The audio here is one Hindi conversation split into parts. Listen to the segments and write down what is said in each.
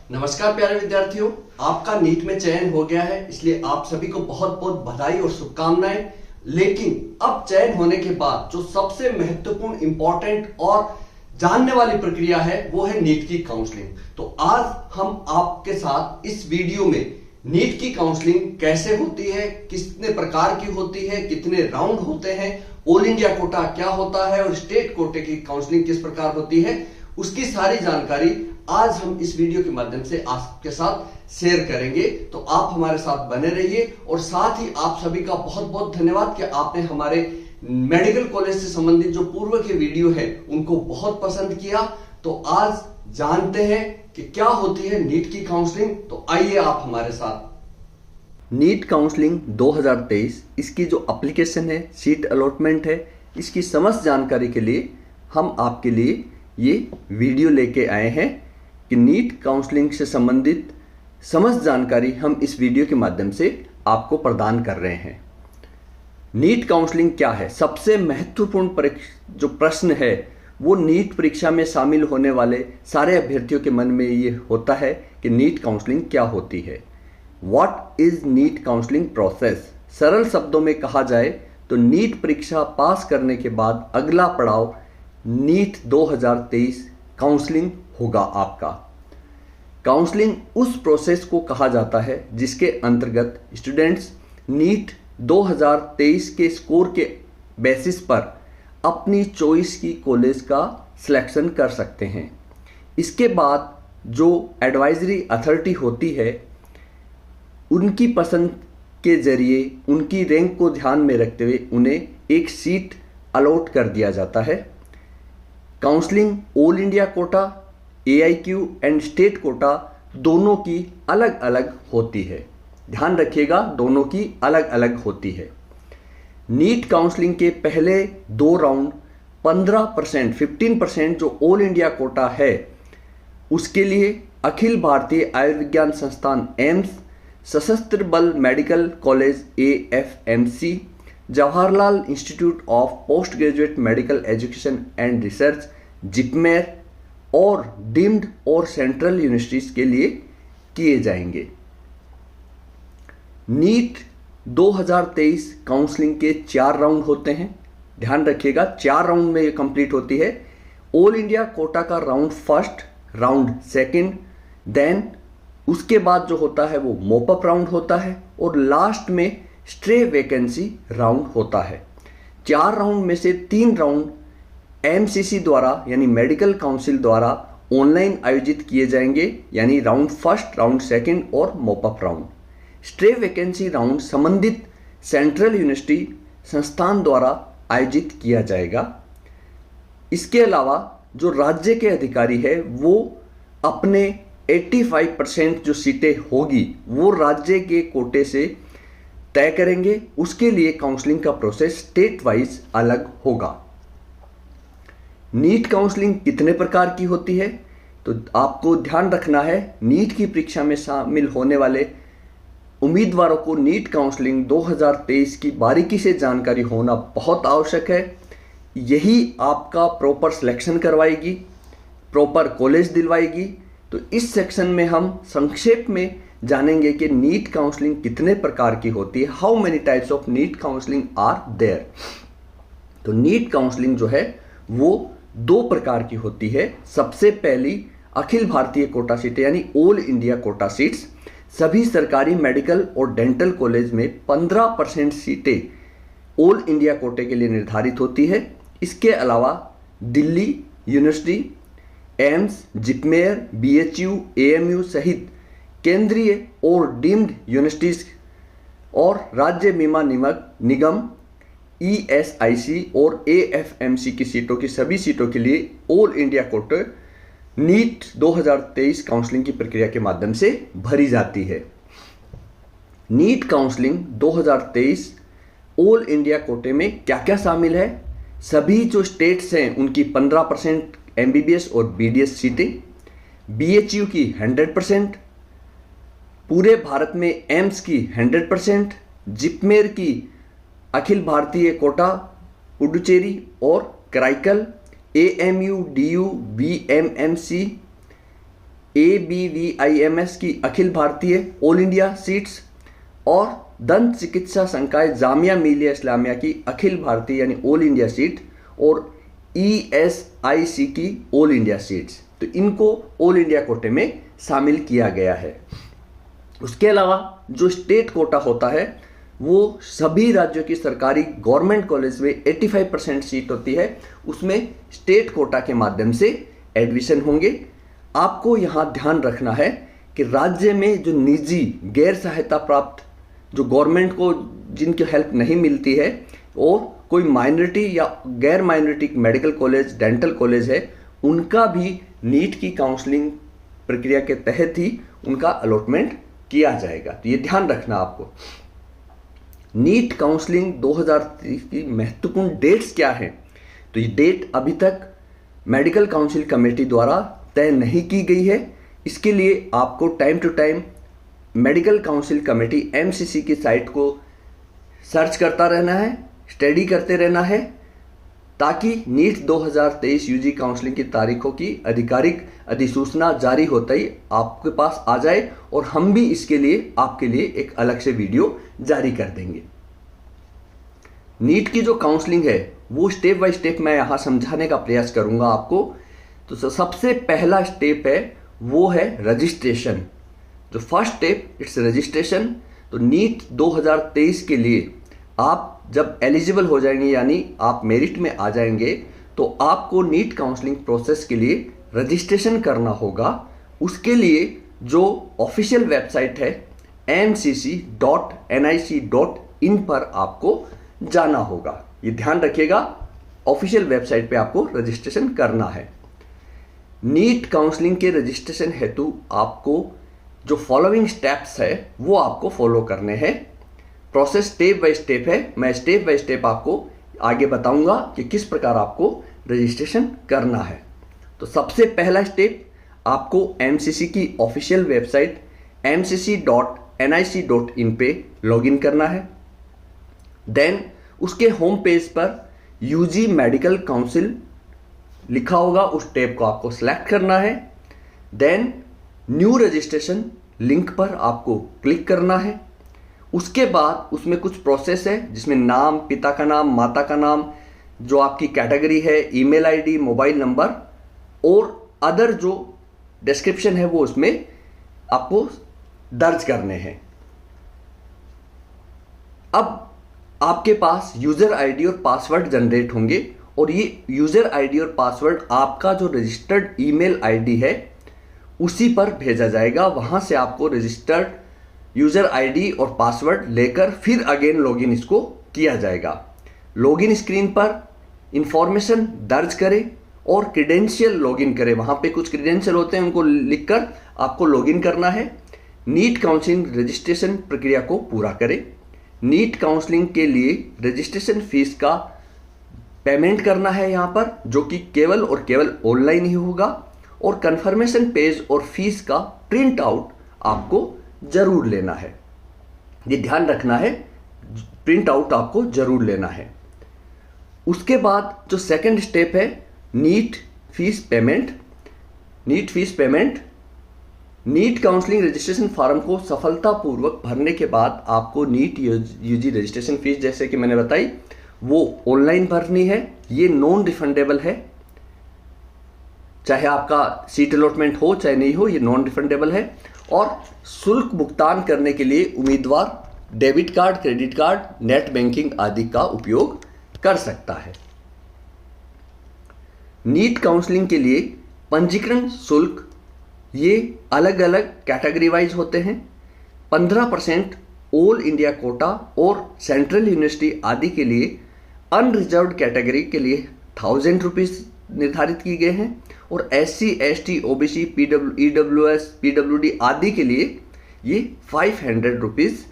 नमस्कार प्यारे विद्यार्थियों, आपका नीट में चयन हो गया है, इसलिए आप सभी को बहुत बहुत बधाई और शुभकामनाएं। लेकिन अब चयन होने के बाद जो सबसे महत्वपूर्ण इंपॉर्टेंट और जानने वाली प्रक्रिया है वो है नीट की काउंसलिंग। तो आज हम आपके साथ इस वीडियो में नीट की काउंसलिंग कैसे होती है, कितने प्रकार की होती है, कितने राउंड होते हैं, ऑल इंडिया कोटा क्या होता है और स्टेट कोटे की काउंसलिंग किस प्रकार होती है, उसकी सारी जानकारी आज हम इस वीडियो के माध्यम से आपके साथ शेयर करेंगे। तो आप हमारे साथ बने रहिए और साथ ही आप सभी का बहुत बहुत धन्यवाद कि आपने हमारे मेडिकल कॉलेज से संबंधित जो पूर्व के वीडियो है उनको बहुत पसंद किया। तो आज जानते हैं कि क्या होती है नीट की काउंसलिंग। तो आइए आप हमारे साथ। नीट काउंसलिंग 2023 इसकी जो एप्लीकेशन है, सीट अलॉटमेंट है, इसकी समस्त जानकारी के लिए हम आपके लिए ये वीडियो लेके आए हैं कि नीट काउंसलिंग से संबंधित समस्त जानकारी हम इस वीडियो के माध्यम से आपको प्रदान कर रहे हैं। नीट काउंसलिंग क्या है? सबसे महत्वपूर्ण जो प्रश्न है वो नीट परीक्षा में शामिल होने वाले सारे अभ्यर्थियों के मन में ये होता है कि नीट काउंसलिंग क्या होती है। What is NEET counselling process? सरल शब्दों में कहा जाए तो नीट परीक्षा पास करने के बाद अगला पड़ाव नीट 2023 काउंसलिंग होगा आपका। काउंसलिंग उस प्रोसेस को कहा जाता है जिसके अंतर्गत स्टूडेंट्स नीट 2023 के स्कोर के बेसिस पर अपनी चॉइस की कॉलेज का सिलेक्शन कर सकते हैं। इसके बाद जो एडवाइजरी अथॉरिटी होती है उनकी पसंद के जरिए उनकी रैंक को ध्यान में रखते हुए उन्हें एक सीट अलॉट कर दिया जाता है। Counselling all India Kota, AIQ and state quota दोनों की अलग अलग होती है। ध्यान रखिएगा, दोनों की अलग अलग होती है। नीट काउंसलिंग के पहले दो राउंड 15% जो ऑल इंडिया कोटा है उसके लिए अखिल भारतीय आयुर्विज्ञान संस्थान एम्स, सशस्त्र बल medical college AFMC, Jawaharlal institute of post graduate medical education and research JIPMER और डीम्ड और सेंट्रल यूनिवर्सिटीज के लिए किए जाएंगे। नीट 2023 काउंसलिंग के 4 राउंड होते हैं। ध्यान रखिएगा, 4 राउंड में ये कंप्लीट होती है। ऑल इंडिया कोटा का round first, round second, then उसके बाद जो होता है वो मोपअप राउंड होता है और लास्ट में स्ट्रे वैकेंसी राउंड होता है। 4 राउंड में से 3 राउंड MCC द्वारा यानी मेडिकल काउंसिल द्वारा ऑनलाइन आयोजित किए जाएंगे, यानी राउंड फर्स्ट, राउंड सेकंड और mop-up round. Stray vacancy round संबंधित सेंट्रल यूनिवर्सिटी संस्थान द्वारा आयोजित किया जाएगा। इसके अलावा जो राज्य के अधिकारी है वो अपने 85% जो सीटें होगी वो राज्य के कोटे से तय करेंगे। उसके लिए काउंसलिंग का प्रोसेस स्टेट वाइज अलग होगा। नीट काउंसलिंग कितने प्रकार की होती है तो आपको ध्यान रखना है, नीट की परीक्षा में शामिल होने वाले उम्मीदवारों को नीट काउंसलिंग 2023 की बारीकी से जानकारी होना बहुत आवश्यक है। यही आपका प्रॉपर सिलेक्शन करवाएगी, प्रॉपर कॉलेज दिलवाएगी। तो इस सेक्शन में हम संक्षेप में जानेंगे कि नीट काउंसलिंग कितने प्रकार की होती है, how many types of NEET counselling are there. तो नीट काउंसलिंग जो है वो 2 प्रकार की होती है। सबसे पहली अखिल भारतीय कोटा सीटें यानी ऑल इंडिया कोटा सीट्स। सभी सरकारी मेडिकल और डेंटल कॉलेज में 15% सीटें ऑल इंडिया कोटे के लिए निर्धारित होती है। इसके अलावा Delhi university, AIIMS, JIPMER, BHU, AMU सहित केंद्रीय और डीम्ड यूनिवर्सिटीज और राज्य बीमा निगम ESIC और AFMC की सीटों की सभी सीटों के लिए ऑल इंडिया कोटे नीट 2023 काउंसलिंग की प्रक्रिया के माध्यम से भरी जाती है। नीट काउंसलिंग 2023 ऑल इंडिया कोटे में क्या क्या शामिल है? सभी जो स्टेट्स हैं उनकी 15% MBBS और BDS सीटें, BHU की 100%, पूरे भारत में एम्स की 100%, जिपमेर की अखिल भारतीय कोटा पुडुचेरी और Karaikal, AMU, DU, BMMC, ABVIMS की Akhil Bharatiya all India seats और दंत चिकित्सा संकाय जामिया मिलिया इस्लामिया की अखिल भारतीय यानी ऑल इंडिया सीट और ESIC की ऑल इंडिया सीट्स, तो इनको ऑल इंडिया कोटे में शामिल किया गया है। उसके अलावा जो स्टेट कोटा होता है वो सभी राज्यों की सरकारी गवर्नमेंट कॉलेज में 85% सीट होती है, उसमें स्टेट कोटा के माध्यम से एडमिशन होंगे। आपको यहाँ ध्यान रखना है कि राज्य में जो निजी गैर सहायता प्राप्त जो गवर्नमेंट को जिनकी हेल्प नहीं मिलती है और कोई माइनॉरिटी या गैर minority medical college dental college है, उनका भी नीट की काउंसलिंग प्रक्रिया के तहत ही उनका अलॉटमेंट किया जाएगा। तो ये ध्यान रखना आपको। नीट काउंसलिंग 2023 की महत्वपूर्ण डेट्स क्या हैं? तो ये डेट अभी तक मेडिकल काउंसिल कमेटी द्वारा तय नहीं की गई है। इसके लिए आपको time to time medical council committee MCC की साइट को सर्च करता रहना है, स्टडी करते रहना है, ताकि नीट 2023 UG काउंसलिंग की तारीखों की आधिकारिक अधिसूचना जारी होता ही आपके पास आ जाए और हम भी इसके लिए आपके लिए एक अलग से वीडियो जारी कर देंगे। नीट की जो काउंसलिंग है वो स्टेप बाय स्टेप मैं यहाँ समझाने का प्रयास करूँगा आपको। तो सबसे पहला स्टेप है वो है रजिस्ट्रेशन। जो फर्स्ट स्टेप इट्स रजिस्ट्रेशन। तो नीट 2023 के लिए आप जब एलिजिबल हो जाएंगे यानी आप मेरिट में आ जाएंगे तो आपको नीट काउंसलिंग प्रोसेस के लिए रजिस्ट्रेशन करना होगा। उसके लिए जो ऑफिशियल वेबसाइट है mcc.nic.in पर आपको जाना होगा। ये ध्यान रखिएगा, ऑफिशियल वेबसाइट पे आपको रजिस्ट्रेशन करना है। नीट काउंसलिंग के रजिस्ट्रेशन हेतु आपको जो फॉलोइंग स्टेप्स है वो आपको फॉलो करने हैं। प्रोसेस स्टेप बाय स्टेप है, मैं स्टेप बाय स्टेप आपको आगे बताऊंगा कि किस प्रकार आपको रजिस्ट्रेशन करना है। तो सबसे पहला स्टेप आपको MCC की ऑफिशियल वेबसाइट mcc.nic.in पे लॉगिन करना है। देन उसके होम पेज पर UG मेडिकल काउंसिल लिखा होगा, उस टैब को आपको सिलेक्ट करना है। देन न्यू रजिस्ट्रेशन लिंक पर आपको क्लिक करना है। उसके बाद उसमें कुछ प्रोसेस है जिसमें नाम, पिता का नाम, माता का नाम, जो आपकी कैटेगरी है, ईमेल आईडी, मोबाइल नंबर और अदर जो डिस्क्रिप्शन है वो उसमें आपको दर्ज करने हैं। अब आपके पास यूजर आईडी और पासवर्ड जनरेट होंगे और ये यूजर आईडी और पासवर्ड आपका जो रजिस्टर्ड ईमेल आईडी है उसी पर भेजा जाएगा। वहां से आपको रजिस्टर्ड यूजर आईडी और पासवर्ड लेकर फिर अगेन लॉगिन इसको किया जाएगा। लॉगिन स्क्रीन पर इंफॉर्मेशन दर्ज करें और क्रेडेंशियल लॉगिन करें। वहां पे कुछ क्रेडेंशियल होते हैं, उनको लिखकर आपको लॉगिन करना है। नीट काउंसलिंग रजिस्ट्रेशन प्रक्रिया को पूरा करें। नीट काउंसलिंग के लिए रजिस्ट्रेशन फीस का पेमेंट करना है यहाँ पर, जो कि केवल और केवल ऑनलाइन ही होगा। और कंफर्मेशन पेज और फीस का प्रिंट आउट आपको जरूर लेना है। ये ध्यान रखना है, प्रिंट आउट आपको जरूर लेना है। उसके बाद जो सेकंड स्टेप है NEET fees payment. NEET counselling registration form को सफलतापूर्वक भरने के बाद आपको नीट UG रजिस्ट्रेशन फीस, जैसे कि मैंने बताई, वो ऑनलाइन भरनी है। ये नॉन रिफंडेबल है, चाहे आपका सीट अलॉटमेंट हो चाहे नहीं हो, ये नॉन रिफंडेबल है। और शुल्क भुगतान करने के लिए उम्मीदवार debit card, credit card, net banking आदि का उपयोग कर सकता है। नीट काउंसलिंग के लिए पंजीकरण शुल्क ये अलग अलग कैटेगरी वाइज होते हैं। 15% ऑल इंडिया कोटा और सेंट्रल यूनिवर्सिटी आदि के लिए अनरिजर्व्ड कैटेगरी के लिए 1000 रुपीज़ निर्धारित किए गए हैं और SC, ST, OBC, EWS, PWD आदि के लिए ये 500 रुपीज़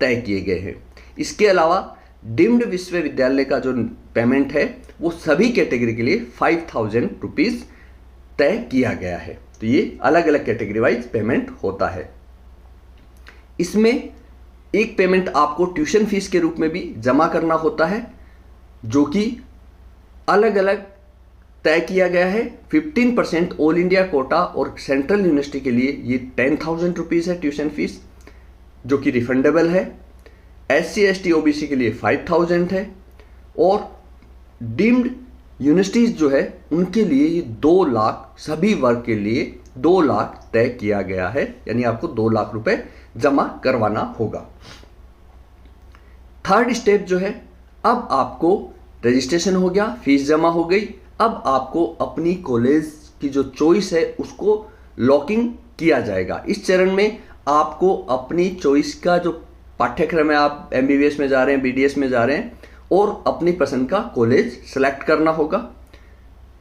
तय किए गए हैं। इसके अलावा डीम्ड विश्वविद्यालय का जो पेमेंट है वो सभी कैटेगरी के लिए 5000 रुपीज़ तय किया गया है। तो ये अलग अलग कैटेगरी वाइज पेमेंट होता है। इसमें एक पेमेंट आपको ट्यूशन फीस के रूप में भी जमा करना होता है, जो कि अलग अलग तय किया गया है। 15% ऑल इंडिया कोटा और सेंट्रल यूनिवर्सिटी के लिए ये 10,000 रुपीज़ है ट्यूशन फीस, जो कि रिफंडेबल है। SC ST OBC के लिए 5,000 है, और डीम्ड यूनिवर्सिटीज जो है उनके लिए ये 2 लाख, सभी वर्ग के लिए 2 लाख तय किया गया है, यानी आपको 2 लाख रुपए जमा करवाना होगा। थर्ड स्टेप जो है, अब आपको रजिस्ट्रेशन हो गया, फीस जमा हो गई, अब आपको अपनी कॉलेज की जो चॉइस है उसको लॉकिंग किया जाएगा। इस चरण में आपको अपनी चॉइस का जो पाठ्यक्रम है, आप MBBS में जा रहे हैं, BDS में जा रहे हैं, और अपनी पसंद का कॉलेज सेलेक्ट करना होगा।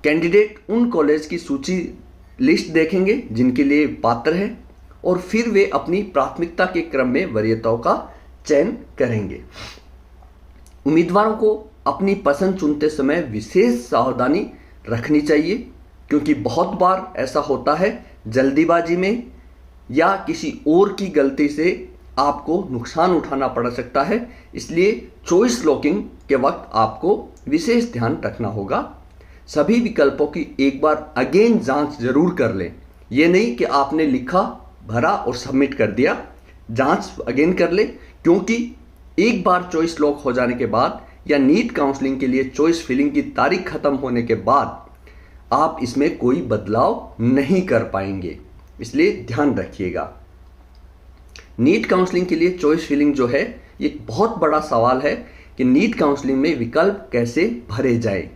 कैंडिडेट उन कॉलेज की सूची लिस्ट देखेंगे जिनके लिए पात्र है, और फिर वे अपनी प्राथमिकता के क्रम में वरीयताओं का चयन करेंगे। उम्मीदवारों को अपनी पसंद चुनते समय विशेष सावधानी रखनी चाहिए, क्योंकि बहुत बार ऐसा होता है जल्दीबाजी में या किसी और की गलती से आपको नुकसान उठाना पड़ सकता है। इसलिए चॉइस लॉकिंग के वक्त आपको विशेष ध्यान रखना होगा। सभी विकल्पों की एक बार अगेन जांच जरूर कर लें। ये नहीं कि आपने लिखा, भरा और सबमिट कर दिया, जांच अगेन कर लें, क्योंकि एक बार चॉइस लॉक हो जाने के बाद या नीट काउंसलिंग के लिए चॉइस फिलिंग की तारीख खत्म होने के बाद आप इसमें कोई बदलाव नहीं कर पाएंगे। इसलिए ध्यान रखिएगा। नीट काउंसलिंग के लिए चॉइस फिलिंग जो है, ये बहुत बड़ा सवाल है कि नीट काउंसलिंग में विकल्प कैसे भरे जाए।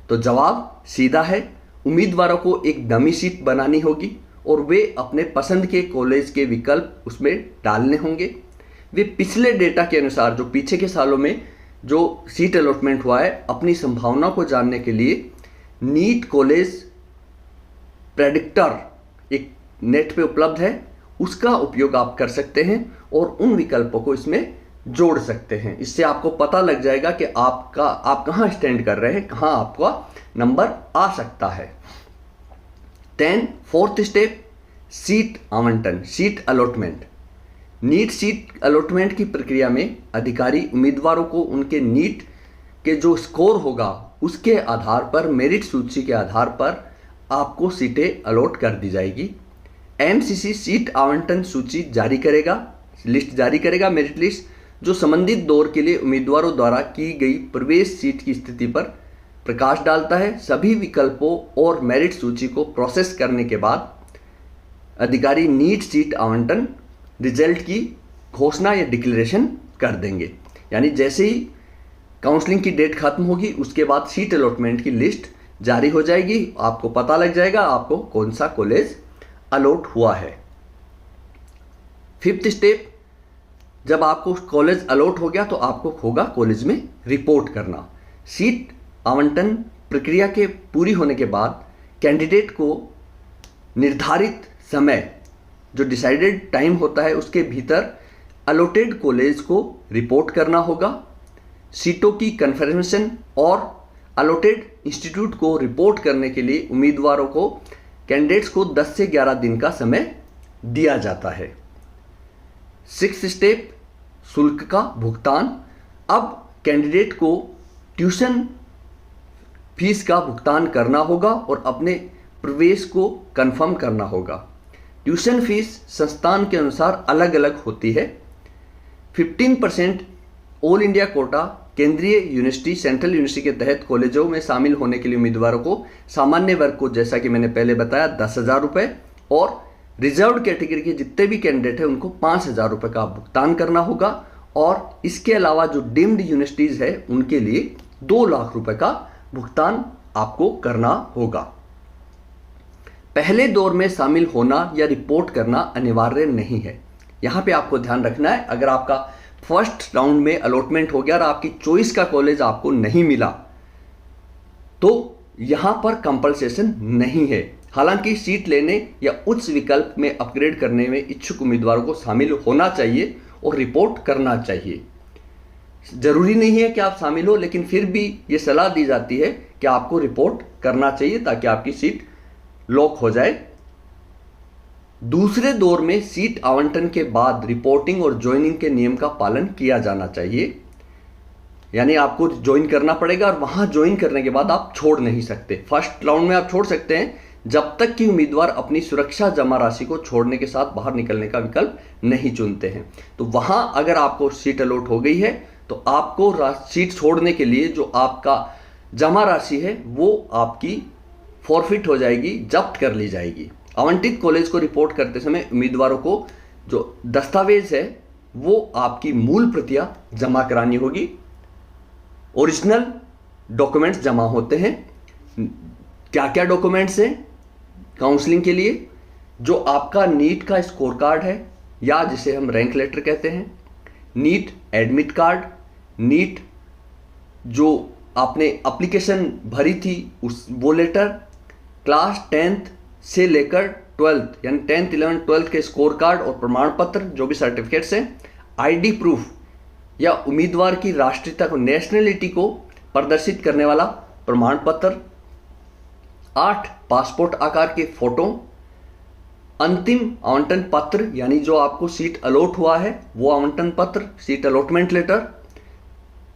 तो जवाब सीधा है, उम्मीदवारों को एक डमी सीट बनानी होगी और वे अपने पसंद के कॉलेज के विकल्प उसमें डालने होंगे। वे पिछले डेटा के अनुसार, जो पीछे के सालों में जो सीट अलॉटमेंट हुआ है, अपनी संभावना को जानने के लिए नीट कॉलेज प्रेडिक्टर एक नेट पे उपलब्ध है, उसका उपयोग आप कर सकते हैं और उन विकल्पों को इसमें जोड़ सकते हैं। इससे आपको पता लग जाएगा कि आप कहाँ स्टैंड कर रहे हैं, कहाँ आपका नंबर आ सकता है। 4th स्टेप, सीट आवंटन, seat allotment. NEET seat allotment की प्रक्रिया में अधिकारी उम्मीदवारों को उनके नीट के जो स्कोर होगा उसके आधार पर, मेरिट सूची के आधार पर आपको सीटें अलॉट कर दी जाएगी। MCC सीट आवंटन सूची जारी करेगा, लिस्ट जारी करेगा, मेरिट लिस्ट, जो संबंधित दौर के लिए उम्मीदवारों द्वारा की गई प्रवेश सीट की स्थिति पर प्रकाश डालता है। सभी विकल्पों और मेरिट सूची को प्रोसेस करने के बाद अधिकारी नीट सीट आवंटन रिजल्ट की घोषणा या डिक्लेरेशन कर देंगे। यानी जैसे ही काउंसलिंग की डेट खत्म होगी उसके बाद सीट अलॉटमेंट की लिस्ट जारी हो जाएगी, आपको पता लग जाएगा आपको कौन सा कॉलेज अलॉट हुआ है। 5th स्टेप, जब आपको कॉलेज अलॉट हो गया तो आपको होगा कॉलेज में रिपोर्ट करना। सीट आवंटन प्रक्रिया के पूरी होने के बाद कैंडिडेट को निर्धारित समय, जो डिसाइडेड टाइम होता है, उसके भीतर अलॉटेड कॉलेज को रिपोर्ट करना होगा। सीटों की कन्फर्मेशन और अलॉटेड इंस्टीट्यूट को रिपोर्ट करने के लिए उम्मीदवारों को, कैंडिडेट्स को 10 से 11 दिन का समय दिया जाता है। 6th स्टेप, शुल्क का भुगतान। अब कैंडिडेट को ट्यूशन फीस का भुगतान करना होगा और अपने प्रवेश को कंफर्म करना होगा। ट्यूशन फीस संस्थान के अनुसार अलग अलग होती है। 15% ऑल इंडिया कोटा केंद्रीय यूनिवर्सिटी, सेंट्रल यूनिवर्सिटी के तहत कॉलेजों में शामिल होने के लिए उम्मीदवारों को, सामान्य वर्ग को, जैसा कि मैंने पहले बताया, 10,000 रुपये, और रिजर्व्ड कैटेगरी के जितने भी कैंडिडेट हैं उनको 5,000 रुपये का भुगतान करना होगा। और इसके अलावा जो डीम्ड यूनिवर्सिटीज़ है उनके लिए 2 लाख रुपये का भुगतान आपको करना होगा। पहले दौर में शामिल होना या रिपोर्ट करना अनिवार्य नहीं है। यहाँ पे आपको ध्यान रखना है, अगर आपका फर्स्ट राउंड में अलॉटमेंट हो गया और आपकी चॉइस का कॉलेज आपको नहीं मिला तो यहाँ पर कंपल्सेशन नहीं है। हालांकि सीट लेने या उच्च विकल्प में अपग्रेड करने में इच्छुक उम्मीदवारों को शामिल होना चाहिए और रिपोर्ट करना चाहिए। जरूरी नहीं है कि आप शामिल हो, लेकिन फिर भी ये सलाह दी जाती है कि आपको रिपोर्ट करना चाहिए ताकि आपकी सीट लॉक हो जाए। दूसरे दौर में सीट आवंटन के बाद रिपोर्टिंग और ज्वाइनिंग के नियम का पालन किया जाना चाहिए। यानी आपको ज्वाइन करना पड़ेगा और वहां ज्वाइन करने के बाद आप छोड़ नहीं सकते। फर्स्ट राउंड में आप छोड़ सकते हैं जब तक कि उम्मीदवार अपनी सुरक्षा जमा राशि को छोड़ने के साथ बाहर निकलने का विकल्प नहीं चुनते हैं। तो वहां अगर आपको सीट अलॉट हो गई है तो आपको सीट छोड़ने के लिए जो आपका जमा राशि है वो आपकी फॉरफिट हो जाएगी, जब्त कर ली जाएगी। आवंटित कॉलेज को रिपोर्ट करते समय उम्मीदवारों को जो दस्तावेज है वो आपकी मूल प्रतियां जमा करानी होगी। ओरिजिनल डॉक्यूमेंट्स जमा होते हैं। क्या क्या डॉक्यूमेंट्स हैं काउंसलिंग के लिए? जो आपका नीट का स्कोर कार्ड है या जिसे हम रैंक लेटर कहते हैं, नीट एडमिट कार्ड, नीट जो आपने एप्लीकेशन भरी थी उस वो लेटर, क्लास 10th से लेकर 12th यानी 10th 11th 12th के स्कोर कार्ड और प्रमाण पत्र जो भी सर्टिफिकेट्स हैं, आईडी प्रूफ या उम्मीदवार की राष्ट्रीयता को नेशनलिटी को प्रदर्शित करने वाला प्रमाण पत्र, 8 पासपोर्ट आकार के फोटो, अंतिम आवंटन पत्र यानी जो आपको सीट अलॉट हुआ है वो आवंटन पत्र, सीट अलॉटमेंट लेटर,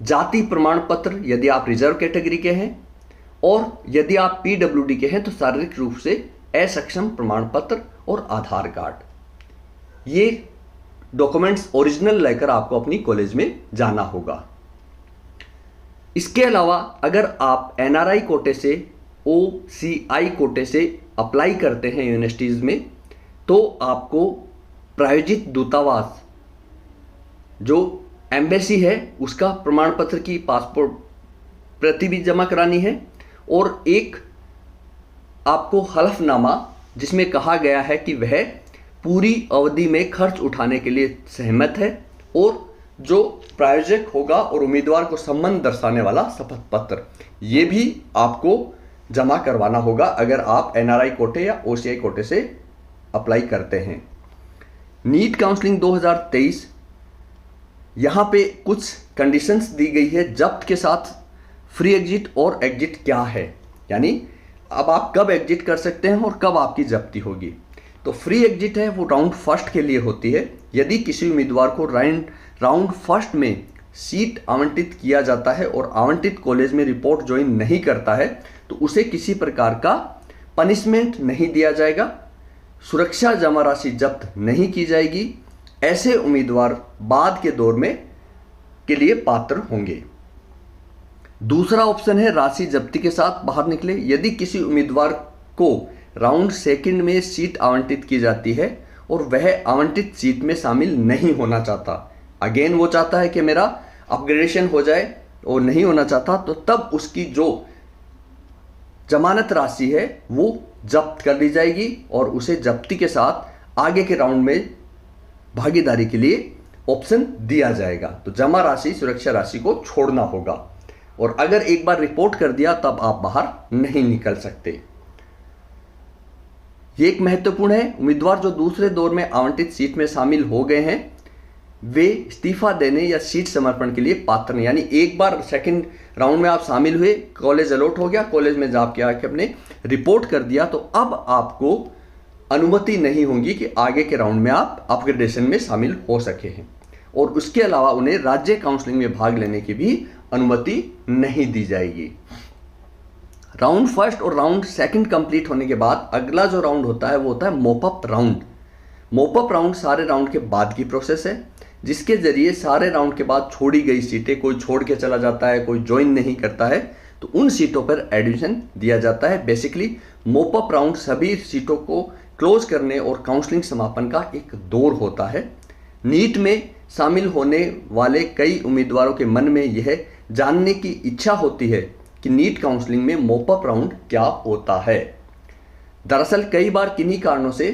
जाति प्रमाण पत्र यदि आप रिजर्व कैटेगरी के हैं, और यदि आप पीडब्ल्यूडी के हैं तो शारीरिक रूप से असक्षम प्रमाण पत्र और आधार कार्ड। ये डॉक्यूमेंट्स ओरिजिनल लेकर आपको अपनी कॉलेज में जाना होगा। इसके अलावा अगर आप एनआरआई कोटे से ओसीआई कोटे से अप्लाई करते हैं यूनिवर्सिटीज में तो आपको प्रायोजित दूतावास जो एम्बेसी है उसका प्रमाण पत्र की पासपोर्ट प्रति भी जमा करानी है, और एक आपको हलफनामा जिसमें कहा गया है कि वह पूरी अवधि में खर्च उठाने के लिए सहमत है, और जो प्रायोजक होगा और उम्मीदवार को संबंध दर्शाने वाला शपथ पत्र, ये भी आपको जमा करवाना होगा अगर आप एनआरआई कोटे या ओसीआई कोटे से अप्लाई करते हैं। नीट काउंसलिंग 2023 यहाँ पे कुछ कंडीशंस दी गई है जब्त के साथ। फ्री एग्जिट और एग्जिट क्या है, यानी अब आप कब एग्जिट कर सकते हैं और कब आपकी जब्ती होगी। तो फ्री एग्जिट है वो राउंड फर्स्ट के लिए होती है। यदि किसी उम्मीदवार को राउंड फर्स्ट में सीट आवंटित किया जाता है और आवंटित कॉलेज में रिपोर्ट ज्वाइन नहीं करता है तो उसे किसी प्रकार का पनिशमेंट नहीं दिया जाएगा, सुरक्षा जमा राशि जब्त नहीं की जाएगी। ऐसे उम्मीदवार बाद के दौर में के लिए पात्र होंगे। दूसरा ऑप्शन है राशि जब्ती के साथ बाहर निकले। यदि किसी उम्मीदवार को राउंड सेकंड में सीट आवंटित की जाती है और वह आवंटित सीट में शामिल नहीं होना चाहता, अगेन वो चाहता है कि मेरा अपग्रेडेशन हो जाए और नहीं होना चाहता, तो तब उसकी जो जमानत राशि है वो जब्त कर ली जाएगी और उसे जब्ती के साथ आगे के राउंड में भागीदारी के लिए ऑप्शन दिया जाएगा। तो जमा राशि सुरक्षा राशि को छोड़ना होगा, और अगर एक बार रिपोर्ट कर दिया तब आप बाहर नहीं निकल सकते। ये एक महत्वपूर्ण है, उम्मीदवार जो दूसरे दौर में आवंटित सीट में शामिल हो गए हैं वे इस्तीफा देने या सीट समर्पण के लिए पात्र नहीं। यानी एक बार सेकंड राउंड में आप शामिल हुए, कॉलेज अलॉट हो गया, कॉलेज में जॉब किया कि आपने रिपोर्ट कर दिया, तो अब आपको अनुमति नहीं होगी कि आगे के राउंड में आप अपग्रेडेशन में शामिल हो सके हैं, और उसके अलावा उन्हें राज्य काउंसलिंग में भाग लेने की भी अनुमति नहीं दी जाएगी। राउंड फर्स्ट और राउंड सेकंड कंप्लीट होने के बाद अगला जो राउंड होता है वो होता है मोपअप राउंड। मोपअप राउंड सारे राउंड के बाद की प्रोसेस है, जिसके जरिए सारे राउंड के बाद छोड़ी गई सीटें, कोई छोड़ के चला जाता है, कोई ज्वाइन नहीं करता है, तो उन सीटों पर एडमिशन दिया जाता है। बेसिकली मोपअप राउंड सभी सीटों को क्लोज करने और काउंसलिंग समापन का एक दौर होता है। नीट में शामिल होने वाले कई उम्मीदवारों के मन में यह जानने की इच्छा होती है कि नीट काउंसलिंग में मोपअप राउंड क्या होता है। दरअसल कई बार किन्हीं कारणों से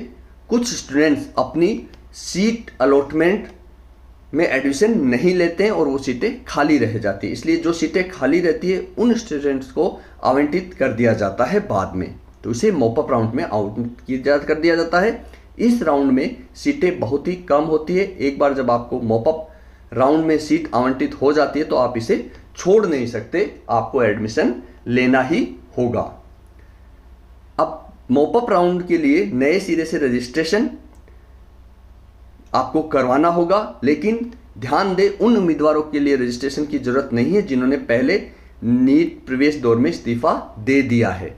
कुछ स्टूडेंट्स अपनी सीट अलॉटमेंट में एडमिशन नहीं लेते हैं और वो सीटें खाली रह जाती है, इसलिए जो सीटें खाली रहती है उन स्टूडेंट्स को आवंटित कर दिया जाता है बाद में, तो इसे मोपअप राउंड में आवंटित कर दिया जाता है। इस राउंड में सीटें बहुत ही कम होती है। एक बार जब आपको मोपअप राउंड में सीट आवंटित हो जाती है तो आप इसे छोड़ नहीं सकते, आपको एडमिशन लेना ही होगा। अब मोपअप राउंड के लिए नए सिरे से रजिस्ट्रेशन आपको करवाना होगा, लेकिन ध्यान दें, उन उम्मीदवारों के लिए रजिस्ट्रेशन की जरूरत नहीं है जिन्होंने पहले नीट प्रवेश दौर में इस्तीफा दे दिया है,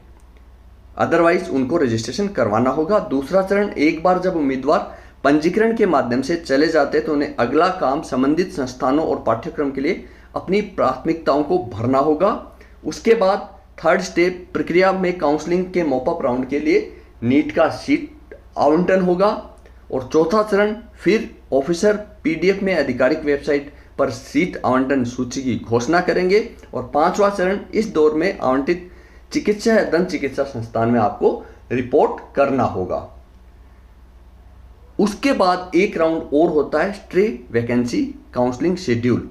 अदरवाइज उनको रजिस्ट्रेशन करवाना होगा। दूसरा चरण, एक बार जब उम्मीदवार पंजीकरण के माध्यम से चले जाते हैं तो उन्हें अगला काम संबंधित संस्थानों और पाठ्यक्रम के लिए अपनी प्राथमिकताओं को भरना होगा। उसके बाद थर्ड स्टेप प्रक्रिया में काउंसलिंग के मॉपअप राउंड के लिए नीट का सीट आवंटन होगा। और चौथा चरण, फिर ऑफिसर पीडीएफ में आधिकारिक वेबसाइट पर सीट आवंटन सूची की घोषणा करेंगे। और पांचवा चरण, इस दौर में आवंटित चिकित्सा या दंत चिकित्सा संस्थान में आपको रिपोर्ट करना होगा। उसके बाद एक राउंड और होता है stay vacancy counselling schedule.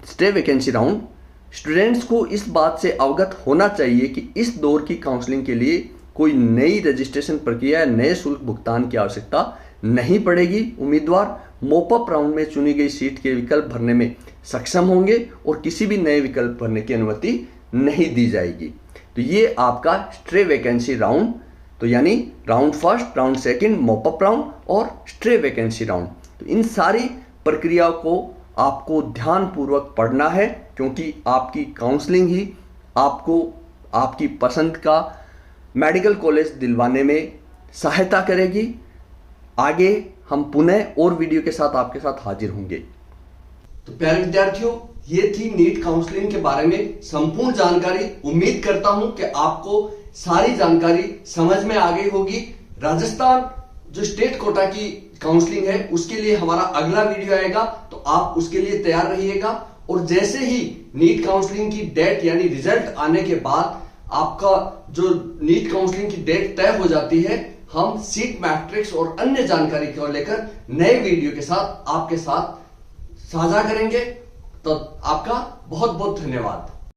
Stay vacancy round, students को इस बात से अवगत होना चाहिए कि इस दौर की काउंसलिंग के लिए कोई नई रजिस्ट्रेशन प्रक्रिया या नए शुल्क भुगतान की आवश्यकता नहीं पड़ेगी। उम्मीदवार मॉपअप राउंड में चुनी गई सीट के विकल्प भरने में सक्षम होंगे और किसी भी नए विकल्प भरने की अनुमति नहीं दी जाएगी। तो ये आपका स्टे वैकेंसी राउंड, तो यानी round first, round second, mop up round और स्टे वैकेंसी राउंड, तो इन सारी प्रक्रियाओं को आपको ध्यानपूर्वक पढ़ना है, क्योंकि आपकी काउंसलिंग ही आपको आपकी पसंद का मेडिकल कॉलेज दिलवाने में सहायता करेगी। आगे हम पुनः और वीडियो के साथ आपके साथ हाजिर होंगे। तो प्यारे विद्यार्थियों, ये थी नीट काउंसलिंग के बारे में संपूर्ण जानकारी। उम्मीद करता हूं कि आपको सारी जानकारी समझ में आ गई होगी। राजस्थान जो स्टेट कोटा की काउंसलिंग है उसके लिए हमारा अगला वीडियो आएगा, तो आप उसके लिए तैयार रहिएगा। और जैसे ही नीट काउंसलिंग की डेट यानी रिजल्ट आने के बाद आपका जो नीट काउंसलिंग की डेट तय हो जाती है, हम सीट मैट्रिक्स और अन्य जानकारी को लेकर नए वीडियो के साथ आपके साथ साझा करेंगे। तो आपका बहुत बहुत धन्यवाद।